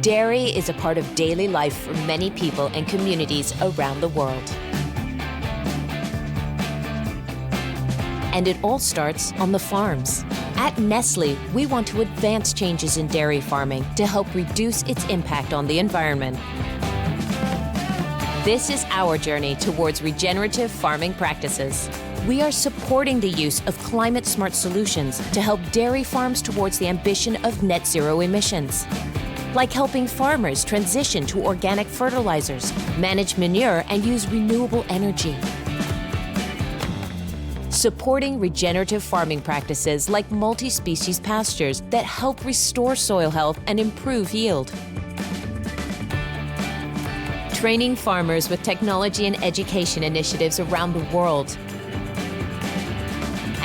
Dairy is a part of daily life for many people and communities around the world. And it all starts on the farms. At Nestlé, we want to advance changes in dairy farming to help reduce its impact on the environment. This is our journey towards regenerative farming practices. We are supporting the use of climate-smart solutions to help dairy farms towards the ambition of net zero emissions, like helping farmers transition to organic fertilizers, manage manure, and use renewable energy. Supporting regenerative farming practices like multi-species pastures that help restore soil health and improve yield. Training farmers with technology and education initiatives around the world.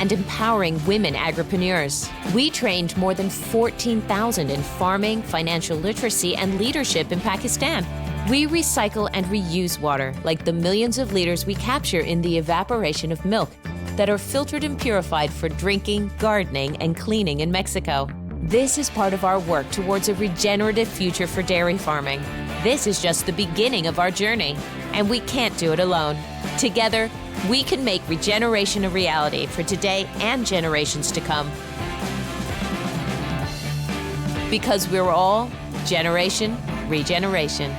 And empowering women agripreneurs. We trained more than 14,000 in farming, financial literacy, and leadership in Pakistan. We recycle and reuse water, like the millions of liters we capture in the evaporation of milk that are filtered and purified for drinking, gardening, and cleaning in Mexico. This is part of our work towards a regenerative future for dairy farming. This is just the beginning of our journey, and we can't do it alone. Together, we can make regeneration a reality for today and generations to come. Because we're all Generation Regeneration.